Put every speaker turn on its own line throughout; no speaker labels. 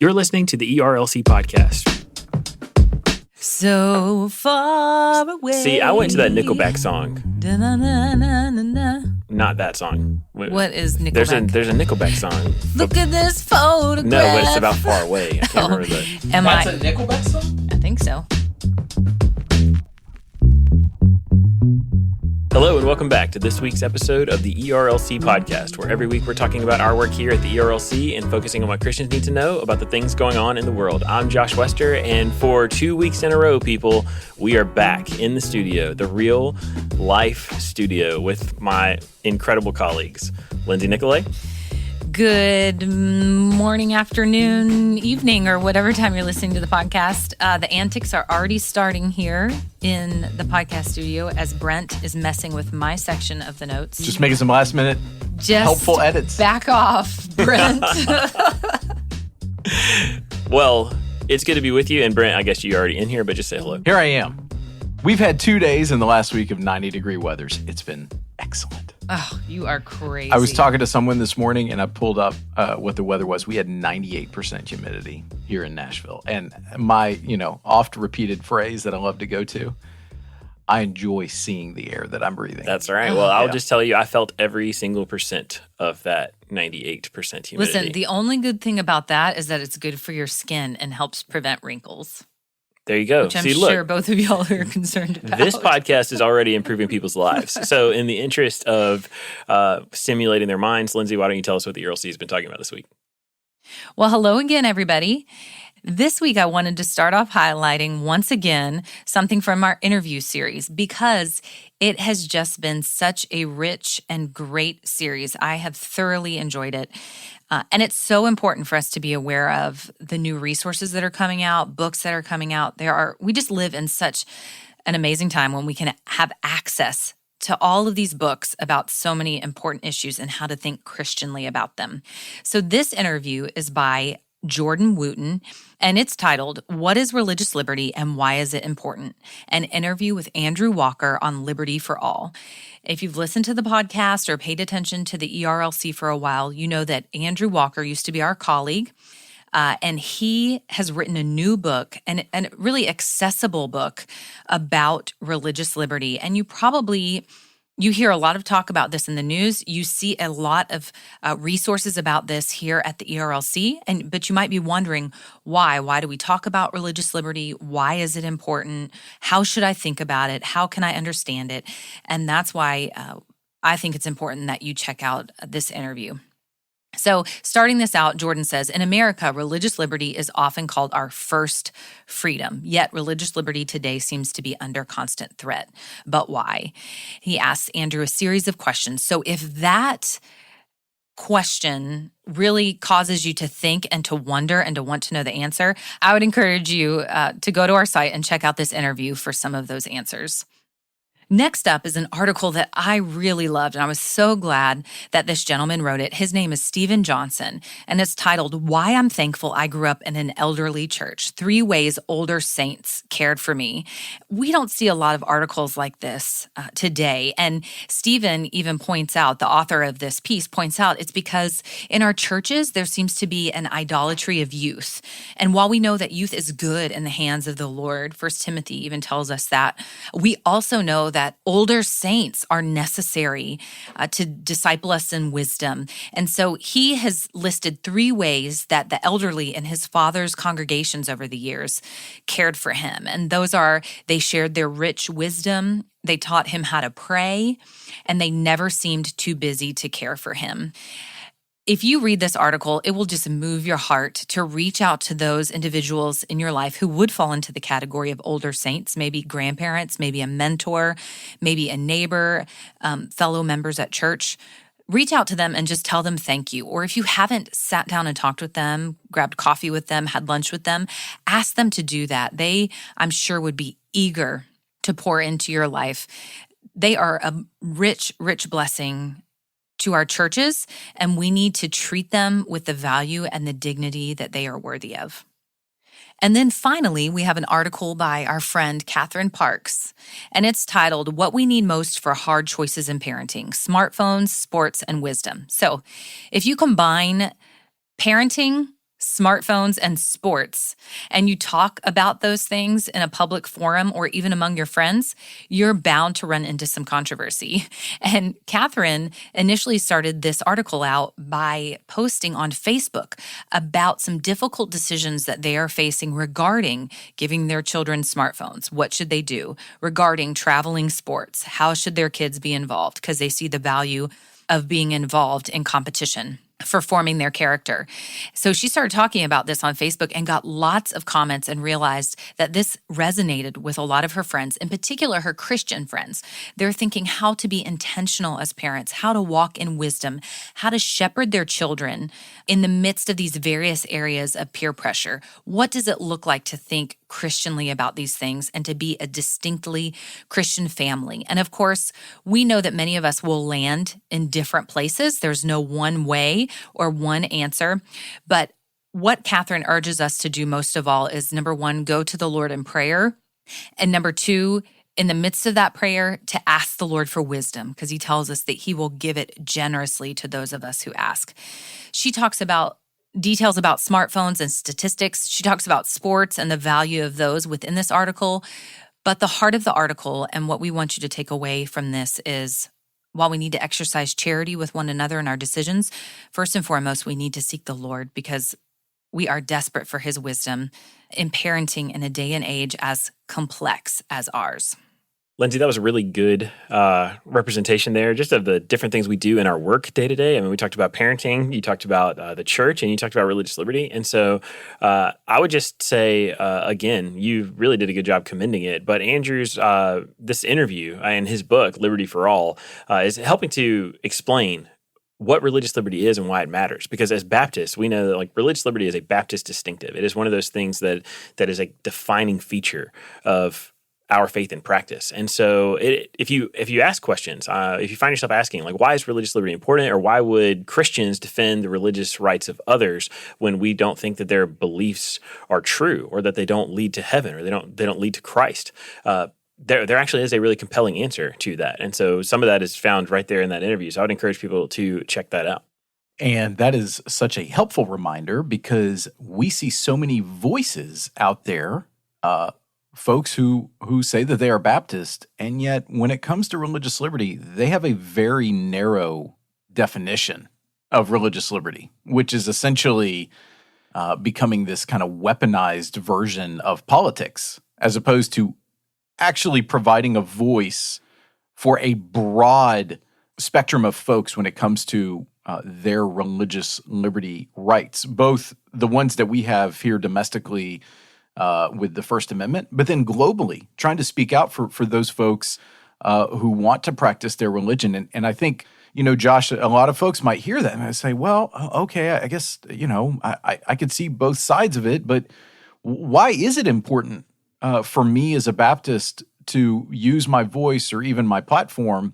You're listening to the ERLC podcast.
So far away.
See, I went to that Nickelback song.
Da-na-na-na-na-na.
Not that song.
What is Nickelback?
There's a Nickelback song.
Look at this photograph.
No, but it's about far away. I can't remember that.
That's a Nickelback song?
I think so.
Hello and welcome back to this week's episode of the ERLC podcast, where every week we're talking about our work here at the ERLC and focusing on what Christians need to know about the things going on in the world. I'm Josh Wester, and for 2 weeks in a row, people, we are back in the studio, the real life studio, with my incredible colleagues, Lindsay Nicolay.
Good morning, afternoon, evening, or whatever time you're listening to the podcast. The antics are already starting here in the podcast studio as Brent is messing with my section of the notes.
Just making some last minute helpful edits.
Back off, Brent.
Well, it's good to be with you. And Brent, I guess you're already in here, but just say hello.
Here I am. We've had 2 days in the last week of 90-degree weathers. It's been excellent.
Oh, you are crazy.
I was talking to someone this morning, and I pulled up what the weather was. We had 98% humidity here in Nashville. And my, oft-repeated phrase that I love to go to, I enjoy seeing the air that I'm breathing.
That's right. Well, I'll just tell you, I felt every single percent of that 98% humidity.
Listen, the only good thing about that is that it's good for your skin and helps prevent wrinkles.
There you go.
Which I'm sure both of y'all are concerned about.
This podcast is already improving people's lives. So in the interest of stimulating their minds, Lindsay, why don't you tell us what the ERLC has been talking about this week?
Well, hello again, everybody. This week, I wanted to start off highlighting once again something from our interview series because it has just been such a rich and great series. I have thoroughly enjoyed it. And it's so important for us to be aware of the new resources that are coming out, books that are coming out. We just live in such an amazing time when we can have access to all of these books about so many important issues and how to think Christianly about them. So this interview is by Jordan Wooten, and it's titled, What is Religious Liberty and Why is it Important? An interview with Andrew Walker on Liberty for All. If you've listened to the podcast or paid attention to the ERLC for a while, you know that Andrew Walker used to be our colleague, and he has written a new book, and a really accessible book about religious liberty. And you hear a lot of talk about this in the news. You see a lot of resources about this here at the ERLC, but you might be wondering why. Why do we talk about religious liberty? Why is it important? How should I think about it? How can I understand it? And that's why I think it's important that you check out this interview. So starting this out, Jordan says, in America, religious liberty is often called our first freedom, yet religious liberty today seems to be under constant threat. But why? He asks Andrew a series of questions. So if that question really causes you to think and to wonder and to want to know the answer, I would encourage you to go to our site and check out this interview for some of those answers. Next up is an article that I really loved, and I was so glad that this gentleman wrote it. His name is Stephen Johnson, and it's titled, Why I'm Thankful I Grew Up in an Elderly Church, 3 Ways Older Saints Cared for Me. We don't see a lot of articles like this today, and Stephen even points out, the author of this piece points out, it's because in our churches, there seems to be an idolatry of youth. And while we know that youth is good in the hands of the Lord, 1 Timothy even tells us that, we also know that older saints are necessary to disciple us in wisdom. And so he has listed 3 ways that the elderly in his father's congregations over the years cared for him. And those are, they shared their rich wisdom, they taught him how to pray, and they never seemed too busy to care for him. If you read this article, it will just move your heart to reach out to those individuals in your life who would fall into the category of older saints, maybe grandparents, maybe a mentor, maybe a neighbor, fellow members at church. Reach out to them and just tell them thank you. Or if you haven't sat down and talked with them, grabbed coffee with them, had lunch with them, ask them to do that. They, I'm sure, would be eager to pour into your life. They are a rich, rich blessing to our churches, and we need to treat them with the value and the dignity that they are worthy of. And then finally, we have an article by our friend Catherine Parks, and it's titled, What We Need Most for Hard Choices in Parenting, Smartphones, Sports, and Wisdom. So if you combine parenting, smartphones, and sports, and you talk about those things in a public forum or even among your friends, you're bound to run into some controversy. And Catherine initially started this article out by posting on Facebook about some difficult decisions that they are facing regarding giving their children smartphones. What should they do? Regarding traveling sports, how should their kids be involved? Because they see the value of being involved in competition for forming their character. So she started talking about this on Facebook and got lots of comments and realized that this resonated with a lot of her friends, in particular her Christian friends. They're thinking how to be intentional as parents, how to walk in wisdom, how to shepherd their children in the midst of these various areas of peer pressure. What does it look like to think Christianly about these things and to be a distinctly Christian family? And of course, we know that many of us will land in different places. There's no one way or one answer. But what Catherine urges us to do most of all is, number one, go to the Lord in prayer. And number two, in the midst of that prayer, to ask the Lord for wisdom, because he tells us that he will give it generously to those of us who ask. She talks about details about smartphones and statistics. She talks about sports and the value of those within this article. But the heart of the article and what we want you to take away from this is, while we need to exercise charity with one another in our decisions, first and foremost, we need to seek the Lord because we are desperate for his wisdom in parenting in a day and age as complex as ours.
Lindsay, that was a really good representation there, just of the different things we do in our work day to day. I mean, we talked about parenting, you talked about the church, and you talked about religious liberty. And so I would just say, again, you really did a good job commending it. But Andrew's, this interview and his book, Liberty for All, is helping to explain what religious liberty is and why it matters. Because as Baptists, we know that like religious liberty is a Baptist distinctive. It is one of those things that is a defining feature of our faith and practice. And so if you ask questions, if you find yourself asking, like, why is religious liberty important, or why would Christians defend the religious rights of others when we don't think that their beliefs are true, or that they don't lead to heaven, or they don't lead to Christ? There actually is a really compelling answer to that. And so some of that is found right there in that interview. So I would encourage people to check that out.
And that is such a helpful reminder because we see so many voices out there, folks who say that they are Baptist, and yet when it comes to religious liberty, they have a very narrow definition of religious liberty, which is essentially becoming this kind of weaponized version of politics, as opposed to actually providing a voice for a broad spectrum of folks when it comes to their religious liberty rights, both the ones that we have here domestically with the First Amendment, but then globally, trying to speak out for those folks who want to practice their religion. And I think, Josh, a lot of folks might hear that and I say, well, okay, I guess, I could see both sides of it, but why is it important for me as a Baptist to use my voice or even my platform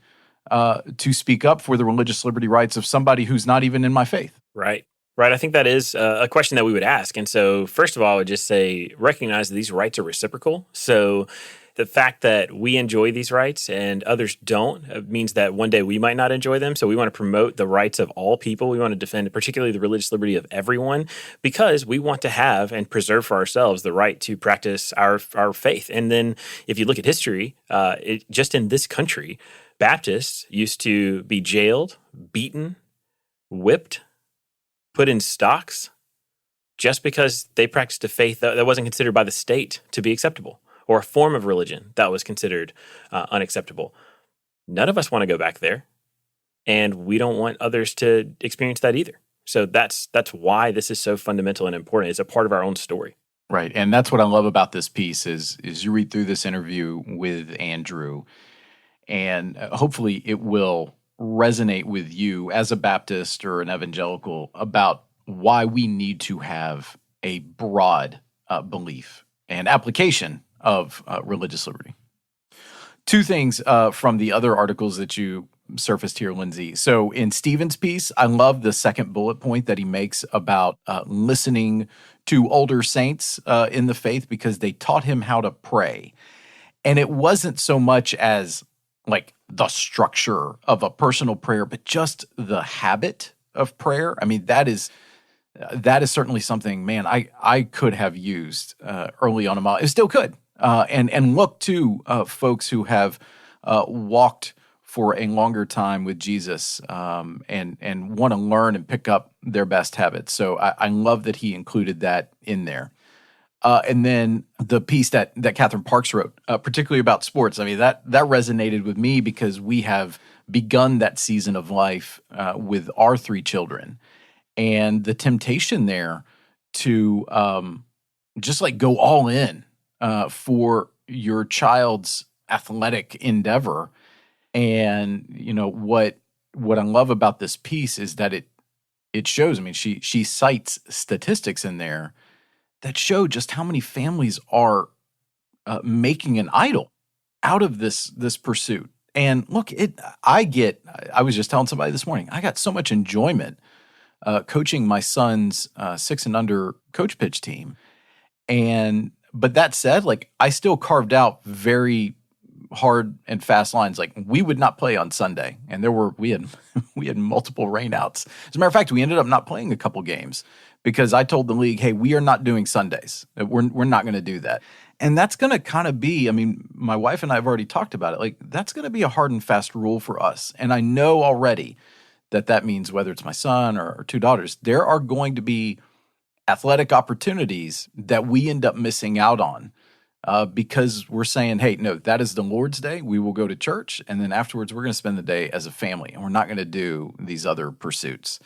to speak up for the religious liberty rights of somebody who's not even in my faith?
Right. Right. I think that is a question that we would ask. And so, first of all, I would just say, recognize that these rights are reciprocal. So the fact that we enjoy these rights and others don't means that one day we might not enjoy them. So we want to promote the rights of all people. We want to defend particularly the religious liberty of everyone, because we want to have and preserve for ourselves the right to practice our faith. And then if you look at history, just in this country, Baptists used to be jailed, beaten, whipped, put in stocks just because they practiced a faith that wasn't considered by the state to be acceptable, or a form of religion that was considered unacceptable. None of us want to go back there, and we don't want others to experience that either. So that's why this is so fundamental and important. It's a part of our own story.
Right, and that's what I love about this piece is you read through this interview with Andrew, and hopefully it will resonate with you as a Baptist or an evangelical about why we need to have a broad belief and application of religious liberty. Two things from the other articles that you surfaced here, Lindsay. So in Stephen's piece, I love the second bullet point that he makes about listening to older saints in the faith because they taught him how to pray. And it wasn't so much as like the structure of a personal prayer, but just the habit of prayer. I mean, that is that is certainly something, man, I could have used early on in my life. It still could. And look to folks who have walked for a longer time with Jesus and want to learn and pick up their best habits. So I love that he included that in there. And then the piece that Catherine Parks wrote, particularly about sports, I mean, that resonated with me because we have begun that season of life with our 3 children. And the temptation there to just like go all in for your child's athletic endeavor. And, what I love about this piece is that it shows, I mean, she cites statistics in there that show just how many families are making an idol out of this pursuit. And look, I was just telling somebody this morning, I got so much enjoyment coaching my son's 6 and under coach pitch team. But that said, like, I still carved out very hard and fast lines. Like, we would not play on Sunday, and we had multiple rainouts. As a matter of fact, we ended up not playing a couple games because I told the league, hey, we are not doing Sundays. We're not going to do that. And that's going to kind of be, I mean, my wife and I have already talked about it. Like, that's going to be a hard and fast rule for us. And I know already that means whether it's my son or 2 daughters, there are going to be athletic opportunities that we end up missing out on because we're saying, hey, no, that is the Lord's day. We will go to church. And then afterwards, we're going to spend the day as a family. And we're not going to do these other pursuits.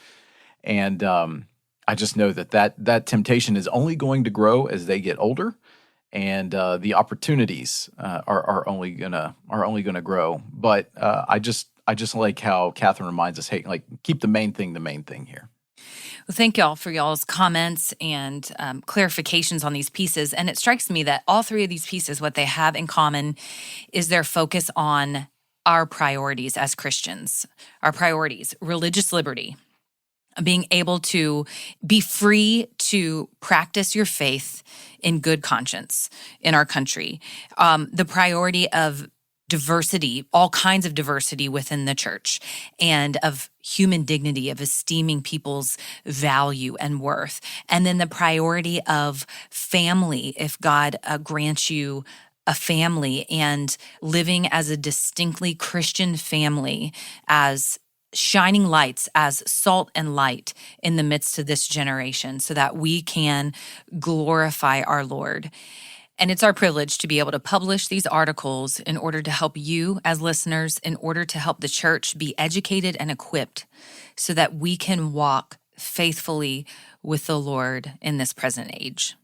And I just know that temptation is only going to grow as they get older. And the opportunities are only gonna grow. But I just like how Catherine reminds us, hey, like, keep the main thing here.
Well, thank y'all for y'all's comments and clarifications on these pieces. And it strikes me that all 3 of these pieces, what they have in common is their focus on our priorities as Christians. Our priorities: religious liberty, being able to be free to practice your faith in good conscience in our country. The priority of diversity, all kinds of diversity within the church, and of human dignity, of esteeming people's value and worth. And then the priority of family, if God grants you a family, and living as a distinctly Christian family, as shining lights, as salt and light in the midst of this generation, so that we can glorify our Lord. And it's our privilege to be able to publish these articles in order to help you as listeners, in order to help the church be educated and equipped so that we can walk faithfully with the Lord in this present age.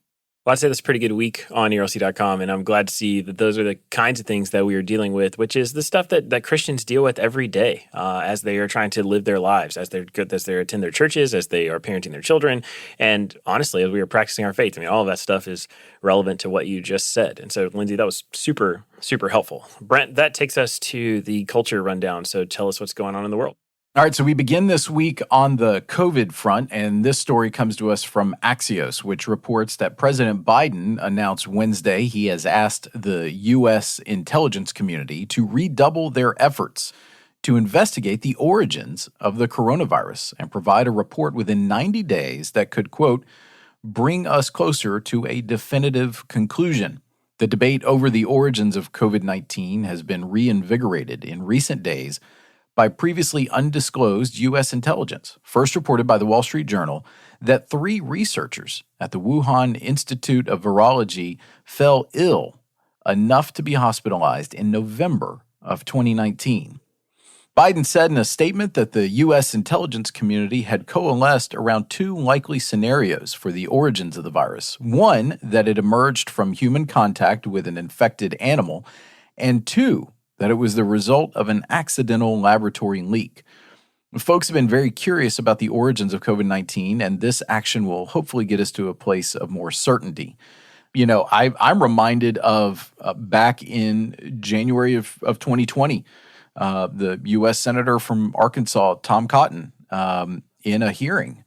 Well, I'd say that's a pretty good week on ERLC.com, and I'm glad to see that those are the kinds of things that we are dealing with, which is the stuff that Christians deal with every day as they are trying to live their lives, as they attend their churches, as they are parenting their children, and honestly, as we are practicing our faith. I mean, all of that stuff is relevant to what you just said. And so, Lindsay, that was super, super helpful. Brent, that takes us to the culture rundown, so tell us what's going on in the world.
All right, so we begin this week on the COVID front, and this story comes to us from Axios, which reports that President Biden announced Wednesday he has asked the U.S. intelligence community to redouble their efforts to investigate the origins of the coronavirus and provide a report within 90 days that could, quote, bring us closer to a definitive conclusion. The debate over the origins of COVID-19 has been reinvigorated in recent days by previously undisclosed U.S. intelligence, first reported by the Wall Street Journal, that 3 researchers at the Wuhan Institute of Virology fell ill enough to be hospitalized in November of 2019. Biden said in a statement that the U.S. intelligence community had coalesced around 2 likely scenarios for the origins of the virus. One, that it emerged from human contact with an infected animal, and 2, that it was the result of an accidental laboratory leak. Folks have been very curious about the origins of COVID-19, and this action will hopefully get us to a place of more certainty. You know, I'm reminded of back in January of 2020, the U.S. Senator from Arkansas, Tom Cotton, in a hearing,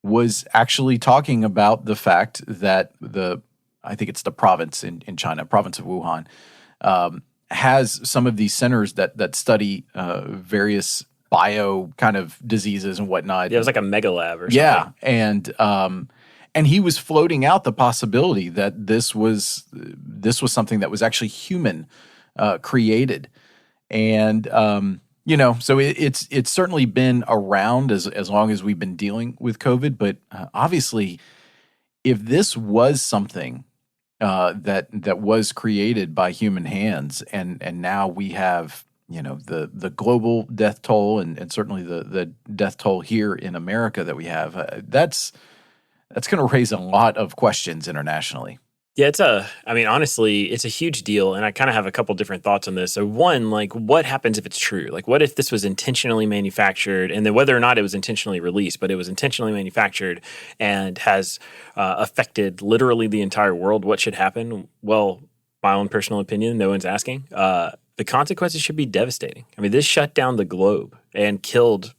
was actually talking about the fact that I think it's the province in China, province of Wuhan, has some of these centers that study various bio kind of diseases and whatnot.
Yeah, it was like a mega lab or something.
Yeah, and he was floating out the possibility that this was something that was actually human created, and so it's certainly been around as long as we've been dealing with COVID. But obviously, if this was something that was created by human hands, and now we have the global death toll and certainly the death toll here in America that we have, that's going to raise a lot of questions internationally.
Yeah, honestly, it's a huge deal, and I kind of have a couple different thoughts on this. So one, like, what happens if it's true? Like, what if this was intentionally manufactured, and then whether or not it was intentionally released, but it was intentionally manufactured and has affected literally the entire world? What should happen? Well, my own personal opinion, no one's asking. The consequences should be devastating. I mean, this shut down the globe and killed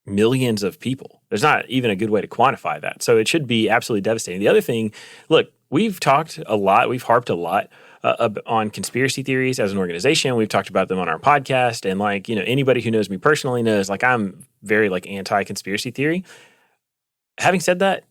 millions of people. There's not even a good way to quantify that. So it should be absolutely devastating. The other thing, look, we've talked a lot, we've harped a lot on conspiracy theories as an organization. We've talked about them on our podcast. And anybody who knows me personally knows, I'm very anti-conspiracy theory. Having said that,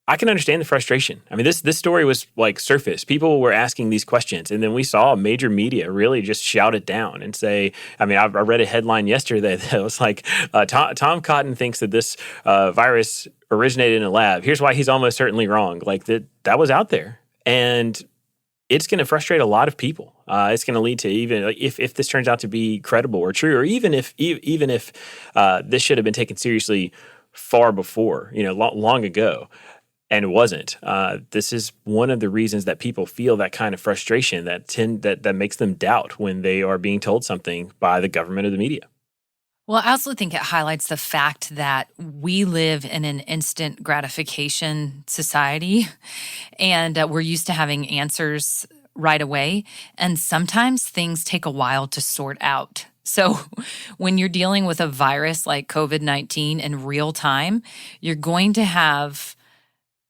I can understand the frustration. I mean, this story was surface. People were asking these questions, and then we saw major media really just shout it down and say, I read a headline yesterday that was like, Tom Cotton thinks that this virus originated in a lab. Here's why he's almost certainly wrong. That was out there. And it's going to frustrate a lot of people. It's going to lead to, even if this turns out to be credible or true, or even if this should have been taken seriously far before, long ago. And it wasn't. This is one of the reasons that people feel that kind of frustration that makes them doubt when they are being told something by the government or the media.
Well, I also think it highlights the fact that we live in an instant gratification society, and we're used to having answers right away. And sometimes things take a while to sort out. So when you're dealing with a virus like COVID-19 in real time, you're going to have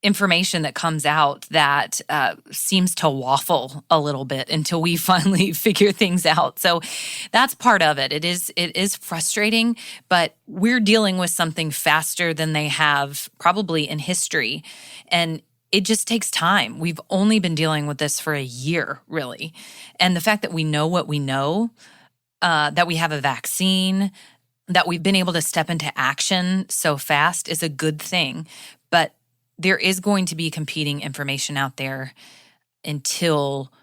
information that comes out that seems to waffle a little bit until we finally figure things out. So that's part of it. It is frustrating, but we're dealing with something faster than they have probably in history. And it just takes time. We've only been dealing with this for a year, really. And the fact that we know what we know, that we have a vaccine, that we've been able to step into action so fast is a good thing. But there is going to be competing information out there until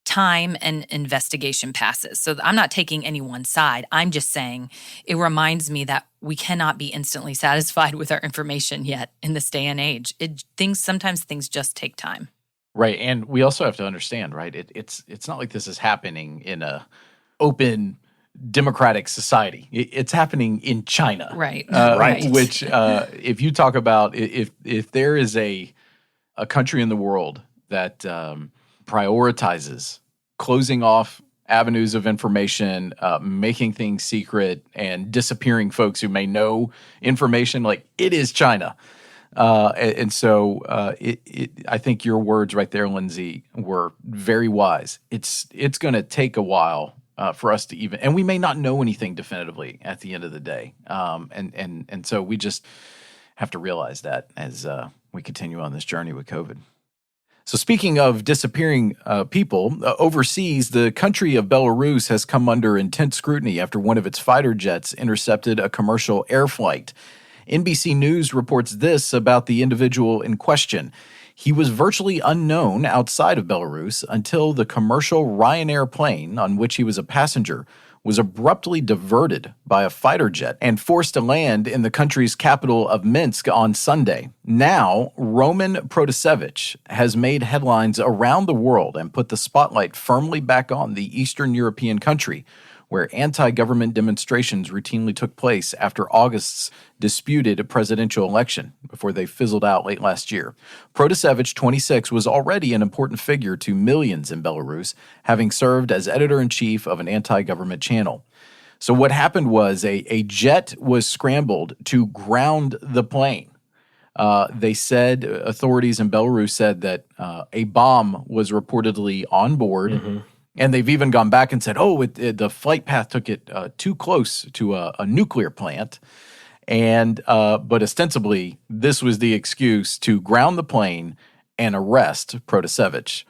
time and investigation passes. So I'm not taking any one side. I'm just saying it reminds me that we cannot be instantly satisfied with our information yet in this day and age. Sometimes things just take time.
Right. And we also have to understand, right? It's not like this is happening in a open democratic society. It's happening in China,
right?
Right. Which, if you talk about if there is a country in the world that prioritizes closing off avenues of information, making things secret, and disappearing folks who may know information, it is China. And so I think your words right there, Lindsay, were very wise. It's going to take a while for us to and we may not know anything definitively at the end of the day. And so we just have to realize that as we continue on this journey with COVID. So speaking of disappearing people, overseas, the country of Belarus has come under intense scrutiny after one of its fighter jets intercepted a commercial air flight. NBC News reports this about the individual in question. He was virtually unknown outside of Belarus until the commercial Ryanair plane on which he was a passenger was abruptly diverted by a fighter jet and forced to land in the country's capital of Minsk on Sunday. Now, Roman Protasevich has made headlines around the world and put the spotlight firmly back on the Eastern European country, where anti-government demonstrations routinely took place after August's disputed presidential election before they fizzled out late last year. Protasevich, 26, was already an important figure to millions in Belarus, having served as editor-in-chief of an anti-government channel. So what happened was a jet was scrambled to ground the plane. Authorities in Belarus said that a bomb was reportedly on board. Mm-hmm. And they've even gone back and said, the flight path took it too close to a nuclear plant. And but ostensibly, this was the excuse to ground the plane and arrest Protasevich.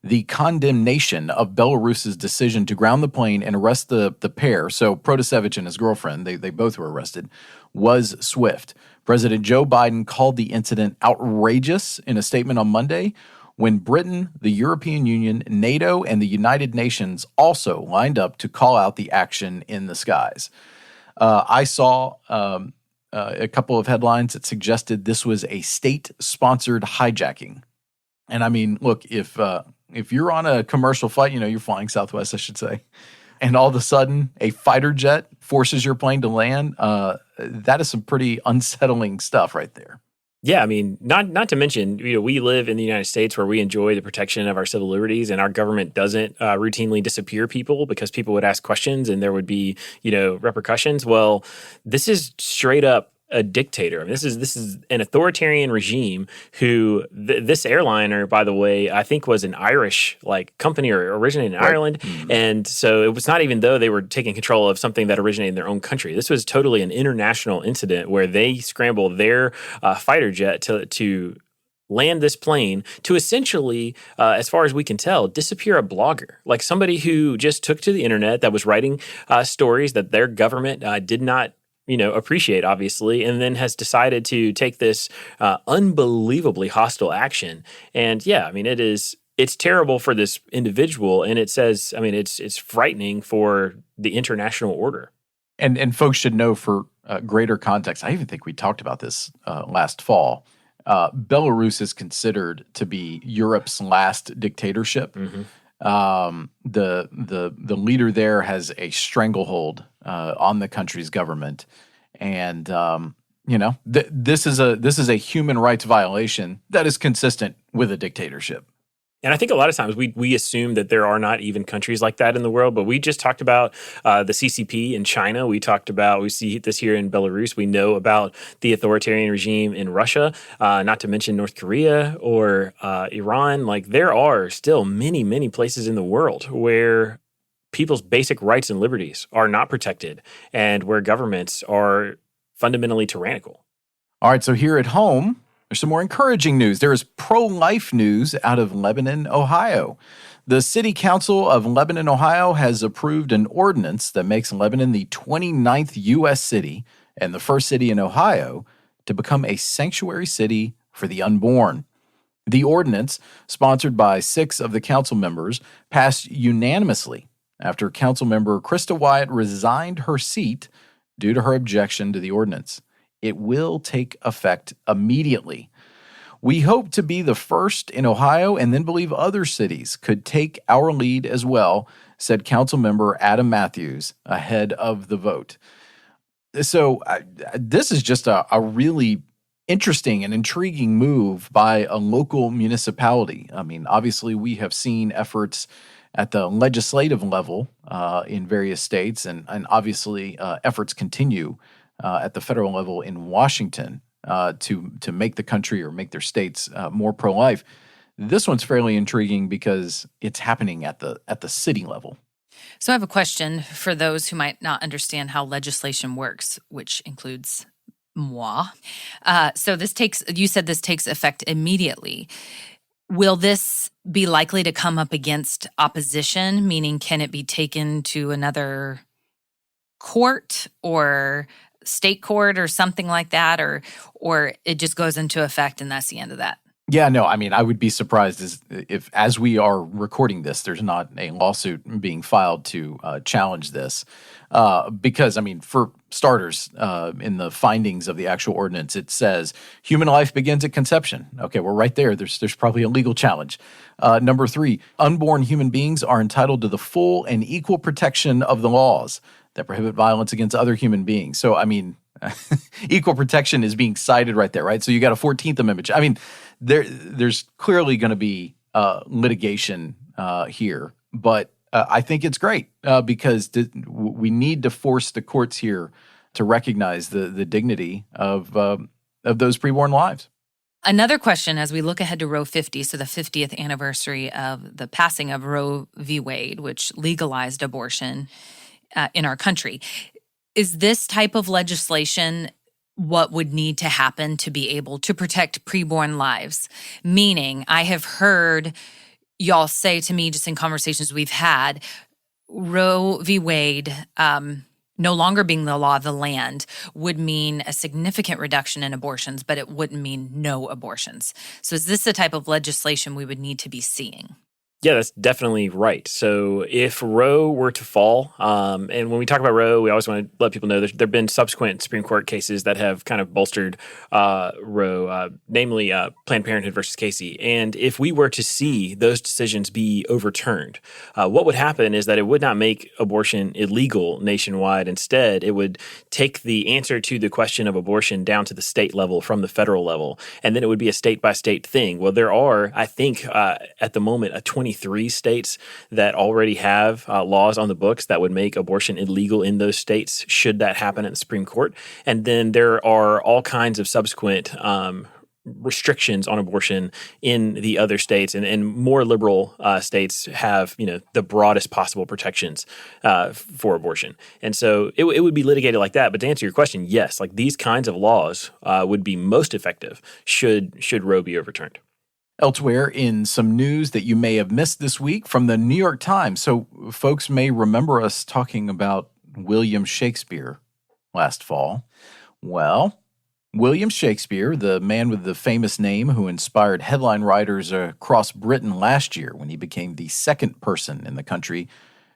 The condemnation of Belarus's decision to ground the plane and arrest the pair, so Protasevich and his girlfriend, they both were arrested, was swift. President Joe Biden called the incident outrageous in a statement on Monday, when Britain, the European Union, NATO, and the United Nations also lined up to call out the action in the skies. I saw a couple of headlines that suggested this was a state-sponsored hijacking. And I mean, look, if you're on a commercial flight, you're flying Southwest, I should say, and all of a sudden a fighter jet forces your plane to land, that is some pretty unsettling stuff right there.
Yeah, I mean, not to mention, we live in the United States where we enjoy the protection of our civil liberties, and our government doesn't routinely disappear people because people would ask questions and there would be, repercussions. Well, this is straight up a dictator. I mean, this is an authoritarian regime who this airliner, by the way, I think was an Irish company or originated in Ireland. Mm-hmm. And so it was not even though they were taking control of something that originated in their own country. This was totally an international incident where they scrambled their fighter jet to land this plane to essentially, as far as we can tell, disappear a blogger, like somebody who just took to the internet that was writing stories that their government did not appreciate, obviously, and then has decided to take this unbelievably hostile action. And yeah, I mean, it's terrible for this individual, and it says, I mean, it's frightening for the international order.
And folks should know for greater context, I even think we talked about this last fall. Belarus is considered to be Europe's last dictatorship. Mm-hmm. The leader there has a stranglehold on the country's government, and this is a human rights violation that is consistent with a dictatorship.
And I think a lot of times we assume that there are not even countries like that in the world, but we just talked about the CCP in China. We see this here in Belarus. We know about the authoritarian regime in Russia, not to mention North Korea or Iran. Like, there are still many, many places in the world where people's basic rights and liberties are not protected and where governments are fundamentally tyrannical.
All right, so here at home, there's some more encouraging news. There is pro-life news out of Lebanon, Ohio. The City Council of Lebanon, Ohio has approved an ordinance that makes Lebanon the 29th U.S. city and the first city in Ohio to become a sanctuary city for the unborn. The ordinance, sponsored by 6 of the council members, passed unanimously after council member Krista Wyatt resigned her seat due to her objection to the ordinance. It will take effect immediately. We hope to be the first in Ohio and then believe other cities could take our lead as well, said council member Adam Matthews ahead of the vote. So this is just a really interesting and intriguing move by a local municipality. I mean, obviously we have seen efforts at the legislative level in various states, and obviously efforts continue at the federal level in Washington to make the country or make their states more pro-life. This one's fairly intriguing because it's happening at the city level.
So I have a question for those who might not understand how legislation works, which includes moi. So you said this takes effect immediately. Will this be likely to come up against opposition? Meaning, can it be taken to another court or state court or something like that, or it just goes into effect and that's the end of that?
Yeah, no, I mean, I would be surprised if as we are recording this, there's not a lawsuit being filed to challenge this. Because, I mean, for starters, in the findings of the actual ordinance, it says human life begins at conception. Okay, well, right there, there's probably a legal challenge. Number 3, unborn human beings are entitled to the full and equal protection of the laws that prohibit violence against other human beings. So, I mean, equal protection is being cited right there, right? So you got a 14th Amendment. I mean, there's clearly going to be litigation here, but I think it's great because we need to force the courts here to recognize the dignity of those preborn lives.
Another question as we look ahead to Roe 50, so the 50th anniversary of the passing of Roe v. Wade, which legalized abortion in our country. Is this type of legislation what would need to happen to be able to protect preborn lives? Meaning, I have heard y'all say to me just in conversations we've had, Roe v. Wade no longer being the law of the land would mean a significant reduction in abortions, but it wouldn't mean no abortions. So is this the type of legislation we would need to be seeing?
Yeah, that's definitely right. So if Roe were to fall, and when we talk about Roe, we always want to let people know there have been subsequent Supreme Court cases that have kind of bolstered Roe, namely Planned Parenthood versus Casey. And if we were to see those decisions be overturned, what would happen is that it would not make abortion illegal nationwide. Instead, it would take the answer to the question of abortion down to the state level from the federal level, and then it would be a state-by-state thing. Well, there are, I think, at the moment, 23 states that already have laws on the books that would make abortion illegal in those states should that happen at the Supreme Court. And then there are all kinds of subsequent restrictions on abortion in the other states, and more liberal states have, the broadest possible protections for abortion. And so it would be litigated like that. But to answer your question, yes, like these kinds of laws would be most effective should Roe be overturned.
Elsewhere in some news that you may have missed this week from the New York Times. So folks may remember us talking about William Shakespeare last fall. Well, William Shakespeare, the man with the famous name who inspired headline writers across Britain last year when he became the second person in the country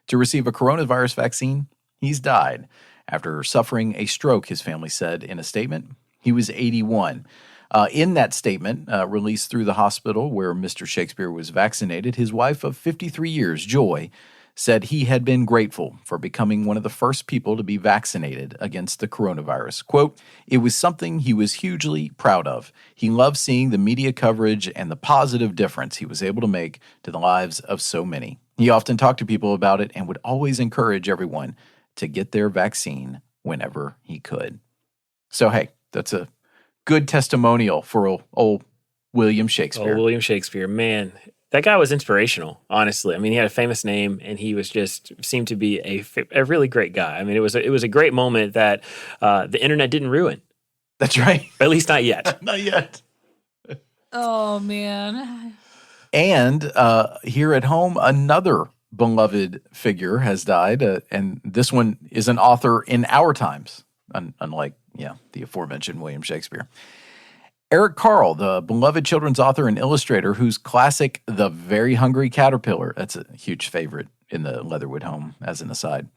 to receive a coronavirus vaccine, he's died after suffering a stroke, his family said in a statement. He was 81. In that statement, released through the hospital where Mr. Shakespeare was vaccinated, his wife of 53 years, Joy, said he had been grateful for becoming one of the first people to be vaccinated against the coronavirus. Quote, "It was something he was hugely proud of. He loved seeing the media coverage and the positive difference he was able to make to the lives of so many. He often talked to people about it and would always encourage everyone to get their vaccine whenever he could." So, hey, that's a good testimonial for old William Shakespeare.
Oh, William Shakespeare, man. That guy was inspirational, honestly. I mean, he had a famous name, and he was seemed to be a really great guy. I mean, it was a great moment that the internet didn't ruin.
That's right.
At least not yet.
Not yet.
Oh, man.
And here at home, another beloved figure has died, and this one is an author in our times, unlike the aforementioned William Shakespeare. Eric Carle, the beloved children's author and illustrator whose classic The Very Hungry Caterpillar, that's a huge favorite in the Leatherwood home, as an aside,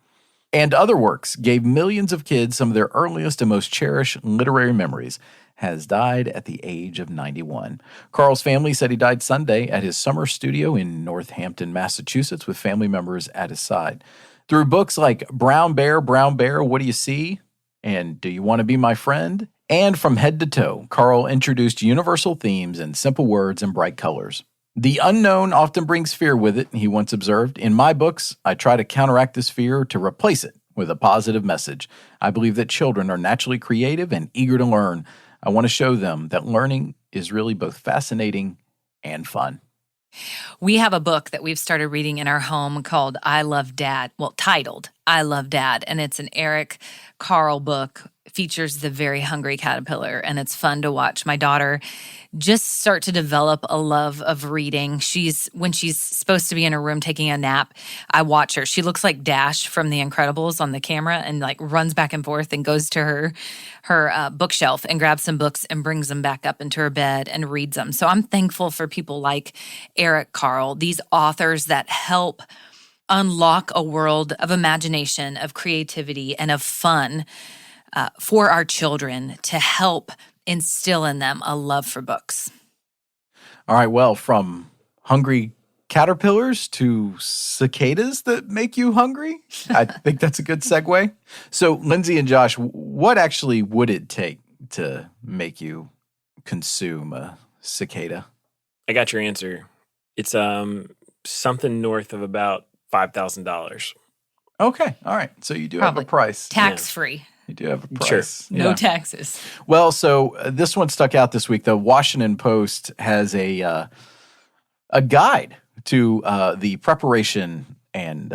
and other works gave millions of kids some of their earliest and most cherished literary memories, has died at the age of 91. Carle's family said he died Sunday at his summer studio in Northampton, Massachusetts, with family members at his side. Through books like Brown Bear, What Do You See? And Do You Want to Be My Friend? And From Head to Toe, Carle introduced universal themes in simple words and bright colors. "The unknown often brings fear with it," he once observed. "In my books, I try to counteract this fear to replace it with a positive message. I believe that children are naturally creative and eager to learn. I want to show them that learning is really both fascinating and fun."
We have a book that we've started reading in our home called I Love Dad, titled I Love Dad, and it's an Eric Carle book. Features The Very Hungry Caterpillar, and it's fun to watch my daughter just start to develop a love of reading. When she's supposed to be in her room taking a nap, I watch her. She looks like Dash from The Incredibles on the camera and like runs back and forth and goes to her bookshelf and grabs some books and brings them back up into her bed and reads them. So I'm thankful for people like Eric Carle, these authors that help unlock a world of imagination, of creativity, and of fun for our children to help instill in them a love for books.
All right, well, from hungry caterpillars to cicadas that make you hungry, I think that's a good segue. So, Lindsay and Josh, what actually would it take to make you consume a cicada?
I got your answer. It's something north of about $5,000.
Okay, all right. So you do have a price.
Tax-free.
You do have a price.
Sure. No taxes.
Well, so this one stuck out this week. The Washington Post has a guide to the preparation and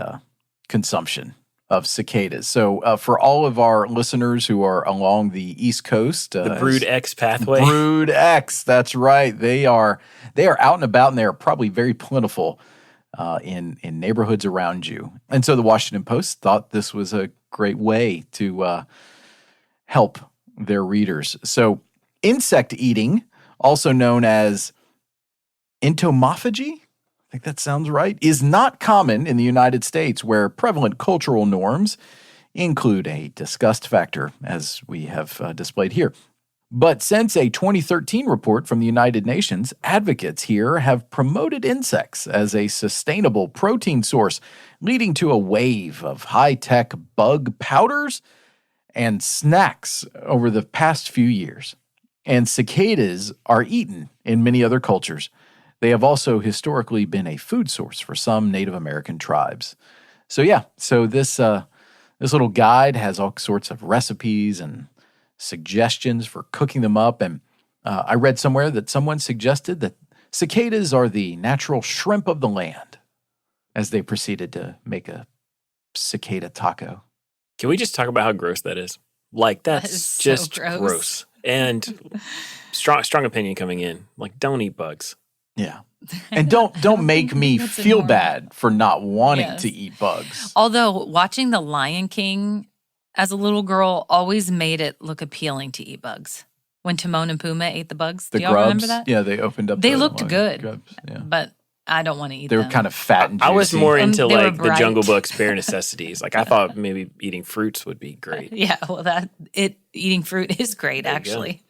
consumption of cicadas. So for all of our listeners who are along the East Coast,
the Brood X pathway.
Brood X, that's right. They are out and about, and they are probably very plentiful in neighborhoods around you. And so the Washington Post thought this was a great way to help their readers. So insect eating, also known as entomophagy, I think that sounds right, is not common in the United States, where prevalent cultural norms include a disgust factor, as we have displayed here. But since a 2013 report from the United Nations, advocates here have promoted insects as a sustainable protein source, leading to a wave of high-tech bug powders and snacks over the past few years. And cicadas are eaten in many other cultures. They have also historically been a food source for some Native American tribes. So this little guide has all sorts of recipes and suggestions for cooking them up. And I read somewhere that someone suggested that cicadas are the natural shrimp of the land, as they proceeded to make a cicada taco.
Can we just talk about how gross that is? Like, that's
so
just
gross.
gross. And strong opinion coming in. Like, don't eat bugs.
Yeah. And don't make me feel bad for not wanting to eat bugs.
Although watching The Lion King as a little girl always made it look appealing to eat bugs. When Timon and Pumbaa ate the bugs. Do y'all remember that?
Yeah, they opened up.
They looked good,
grubs,
but I don't want to eat them.
They were kind of fat and juicy.
I was more into like the
bright.
Jungle Book's bare necessities. Like, I thought maybe eating fruits would be great.
Yeah, well, eating fruit is great, actually.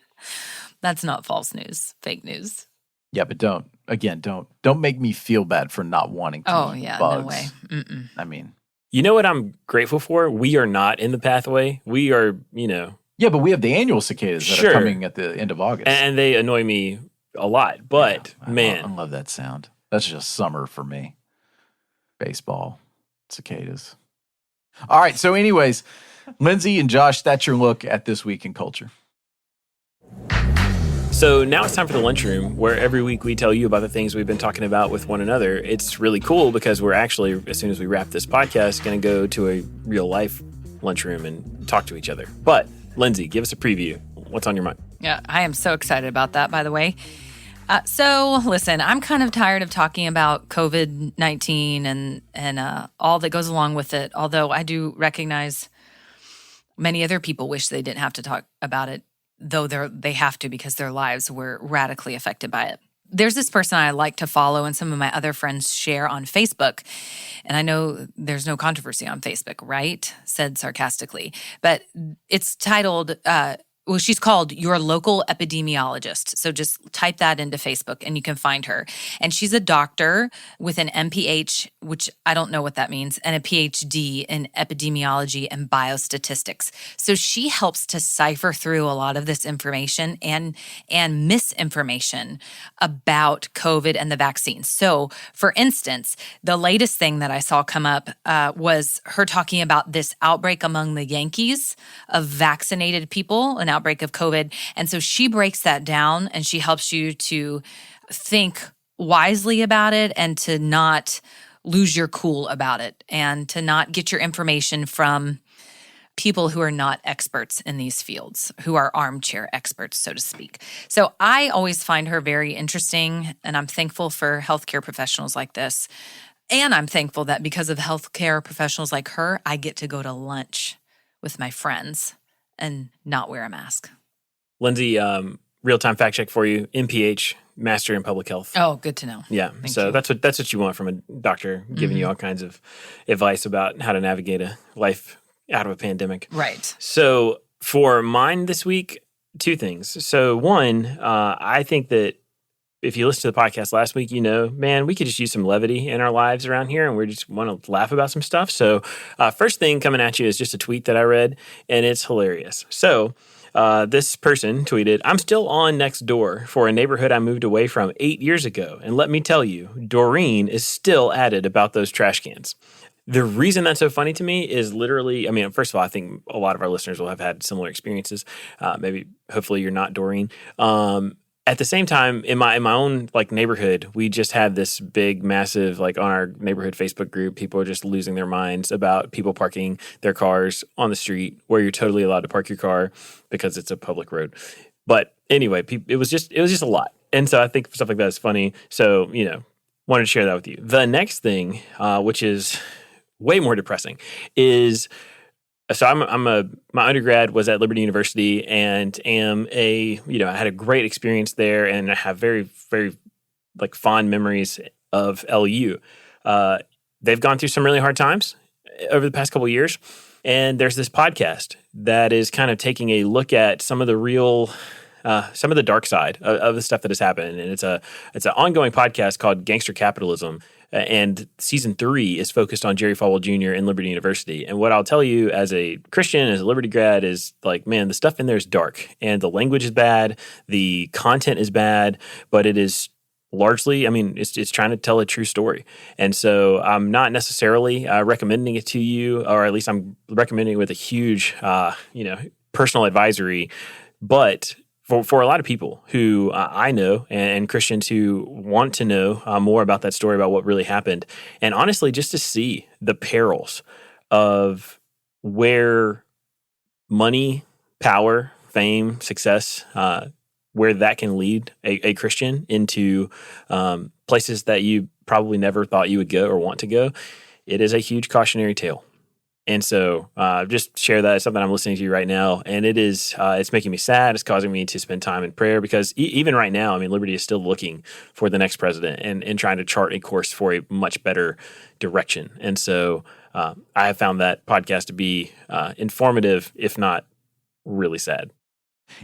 That's not false news, fake news.
Yeah, but don't make me feel bad for not wanting to eat bugs.
No way. Mm-mm.
I mean,
you know what I'm grateful for? We are not in the pathway. We are,
Yeah, but we have the annual cicadas that are coming at the end of August.
And they annoy me a lot. But, man.
I love that sound. That's just summer for me. Baseball, cicadas. All right, so anyways, Lindsay and Josh, that's your look at This Week in Culture.
So now it's time for the Lunchroom, where every week we tell you about the things we've been talking about with one another. It's really cool because we're actually, as soon as we wrap this podcast, going to go to a real-life lunchroom and talk to each other. But, Lindsay, give us a preview. What's on your mind?
Yeah, I am so excited about that, by the way. So, listen, I'm kind of tired of talking about COVID-19 and all that goes along with it, although I do recognize many other people wish they didn't have to talk about it, though they have to because their lives were radically affected by it. There's this person I like to follow and some of my other friends share on Facebook. And I know there's no controversy on Facebook, right? Said sarcastically. But it's titled, she's called Your Local Epidemiologist. So just type that into Facebook and you can find her. And she's a doctor with an MPH, which I don't know what that means, and a PhD in epidemiology and biostatistics. So she helps to cipher through a lot of this information and misinformation about COVID and the vaccine. So for instance, the latest thing that I saw come up was her talking about this outbreak among the Yankees of vaccinated people, an outbreak of COVID. And so she breaks that down and she helps you to think wisely about it and to not lose your cool about it and to not get your information from people who are not experts in these fields, who are armchair experts, so to speak. So I always find her very interesting, and I'm thankful for healthcare professionals like this. And I'm thankful that because of healthcare professionals like her, I get to go to lunch with my friends and not wear a mask.
Lindsay, real-time fact check for you. MPH, Master in Public Health.
Oh, good to know.
Yeah,
Thank
so
you.
that's what you want from a doctor, giving you all kinds of advice about how to navigate a life out of a pandemic.
Right.
So for mine this week, two things. So one, I think that if you listened to the podcast last week, man, we could just use some levity in our lives around here, and we just want to laugh about some stuff. So first thing coming at you is just a tweet that I read, and it's hilarious. So this person tweeted, "I'm still on Nextdoor for a neighborhood I moved away from 8 years ago, and let me tell you, Doreen is still at it about those trash cans." The reason that's so funny to me is literally, I mean, first of all, I think a lot of our listeners will have had similar experiences. Maybe, hopefully, you're not, Doreen. At the same time, in my own like neighborhood, we just had this big, massive, like on our neighborhood Facebook group, people are just losing their minds about people parking their cars on the street where you're totally allowed to park your car because it's a public road. But anyway, it was just a lot, and so I think stuff like that is funny. So wanted to share that with you. The next thing, which is way more depressing, is so my undergrad was at Liberty University and I had a great experience there, and I have very, very like fond memories of LU. They've gone through some really hard times over the past couple of years, and there's this podcast that is kind of taking a look at some of the real some of the dark side of the stuff that has happened. And it's an ongoing podcast called Gangster, Capitalism. And season 3 is focused on Jerry Falwell Jr. and Liberty University. And what I'll tell you as a Christian, as a Liberty grad, is like, man, the stuff in there is dark. And the language is bad. The content is bad. But it is largely, I mean, it's trying to tell a true story. And so I'm not necessarily recommending it to you, or at least I'm recommending it with a huge, personal advisory. But for a lot of people who I know and Christians who want to know more about that story, about what really happened, and honestly, just to see the perils of where money, power, fame, success, where that can lead a Christian into places that you probably never thought you would go or want to go, it is a huge cautionary tale. And so just share that. It's something I'm listening to right now. And it is, it's making me sad. It's causing me to spend time in prayer because even right now, I mean, Liberty is still looking for the next president and trying to chart a course for a much better direction. And so I have found that podcast to be informative, if not really sad.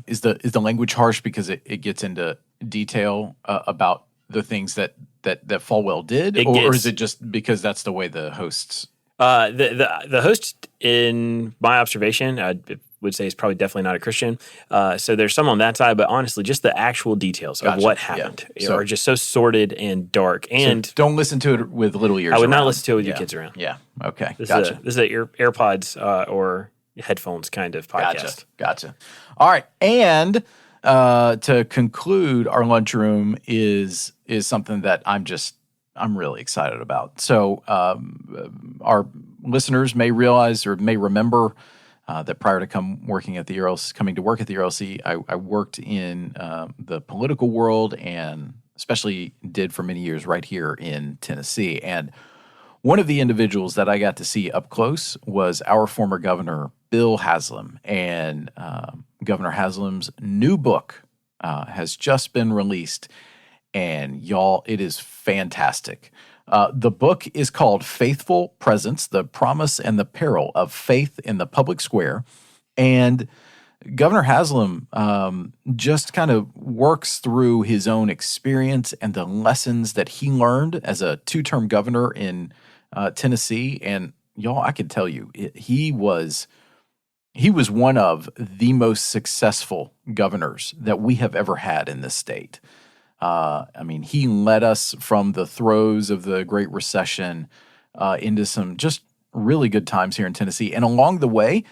Is the language harsh because it gets into detail about the things that Falwell did? Or is it just because that's the way the hosts...
The host, in my observation, I would say is probably definitely not a Christian. So there's some on that side, but honestly, just the actual details of what happened are just so sordid and dark. And
so don't listen to it with little ears.
I would not listen to it with your kids around.
Yeah. Okay.
This is a AirPods or headphones kind of podcast.
Gotcha. All right. And to conclude, our lunchroom is something that I'm really excited about. So our listeners may realize or may remember that prior to coming to work at the ERLC, I worked in the political world and especially did for many years right here in Tennessee. And one of the individuals that I got to see up close was our former governor, Bill Haslam. And Governor Haslam's new book has just been released. And y'all, it is fantastic. The book is called Faithful Presence, The Promise and the Peril of Faith in the Public Square. And Governor Haslam just kind of works through his own experience and the lessons that he learned as a 2-term governor in Tennessee. And y'all, I can tell you, he was one of the most successful governors that we have ever had in this state. I mean, he led us from the throes of the Great Recession into some just really good times here in Tennessee. And along the way,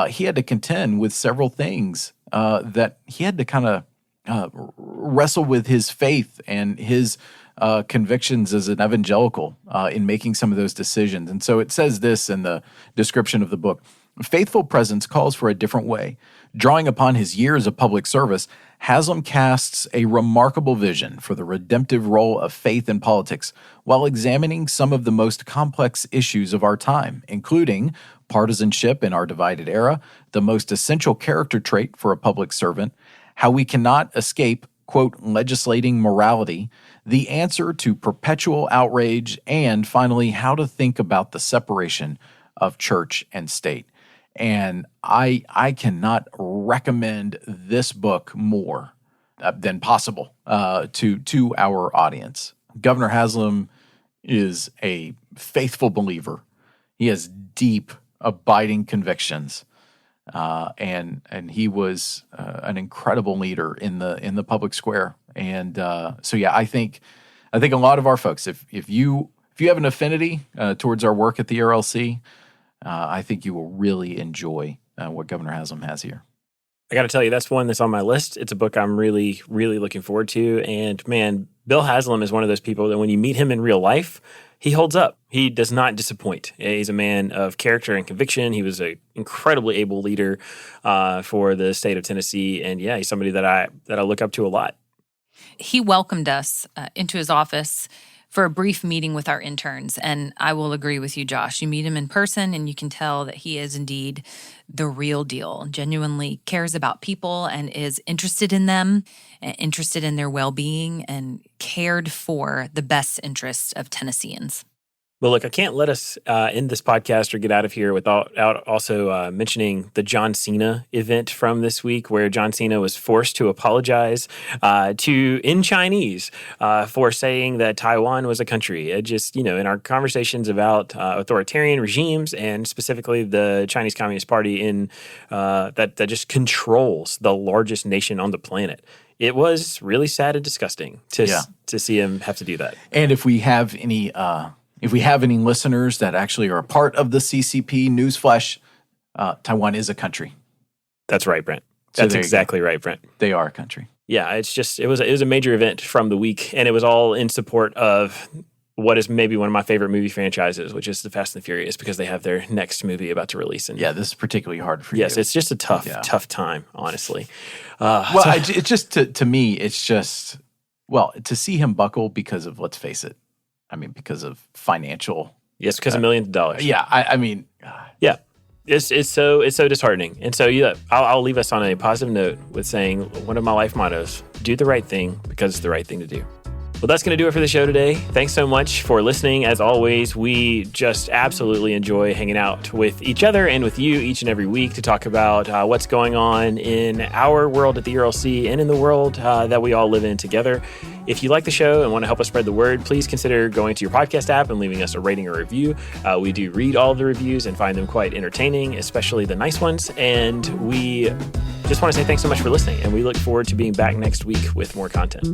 he had to contend with several things that he had to kind of wrestle with his faith and his convictions as an evangelical in making some of those decisions. And so it says this in the description of the book: Faithful Presence calls for a different way. Drawing upon his years of public service, Haslam casts a remarkable vision for the redemptive role of faith in politics while examining some of the most complex issues of our time, including partisanship in our divided era, the most essential character trait for a public servant, how we cannot escape, quote, legislating morality, the answer to perpetual outrage, and finally, how to think about the separation of church and state. And I cannot recommend this book more than possible to our audience. Governor Haslam is a faithful believer. He has deep, abiding convictions, and he was an incredible leader in the public square. And so, yeah, I think a lot of our folks, if you if you have an affinity towards our work at the ERLC, I think you will really enjoy what Governor Haslam has here.
I got to tell you, that's one that's on my list. It's a book I'm really, really looking forward to. And man, Bill Haslam is one of those people that when you meet him in real life, he holds up. He does not disappoint. He's a man of character and conviction. He was an incredibly able leader for the state of Tennessee. And yeah, he's somebody that I look up to a lot.
He welcomed us into his office for a brief meeting with our interns. And I will agree with you, Josh. You meet him in person and you can tell that he is indeed the real deal, genuinely cares about people and is interested in them, interested in their well-being, and cared for the best interests of Tennesseans.
Well, look, I can't let us end this podcast or get out of here without also mentioning the John Cena event from this week, where John Cena was forced to apologize in Chinese for saying that Taiwan was a country. It just, in our conversations about authoritarian regimes and specifically the Chinese Communist Party that just controls the largest nation on the planet, it was really sad and disgusting to see him have to do that.
And if we have any listeners that actually are a part of the CCP, newsflash, Taiwan is a country.
That's right, Brent. That's exactly right, Brent.
They are a country.
Yeah, it was a major event from the week, and it was all in support of what is maybe one of my favorite movie franchises, which is the Fast and the Furious, because they have their next movie about to release. And
yeah, this is particularly hard for you.
Yes, it's just a tough time, honestly.
It's just to me, it's just to see him buckle because of, let's face it, because of financial.
Yes, because of millions of dollars.
Yeah,
yeah, it's so disheartening. And so I'll leave us on a positive note with saying one of my life mottos: do the right thing because it's the right thing to do. Well, that's going to do it for the show today. Thanks so much for listening. As always, we just absolutely enjoy hanging out with each other and with you each and every week to talk about what's going on in our world at the ERLC and in the world that we all live in together. If you like the show and want to help us spread the word, please consider going to your podcast app and leaving us a rating or review. We do read all of the reviews and find them quite entertaining, especially the nice ones. And we just want to say thanks so much for listening. And we look forward to being back next week with more content.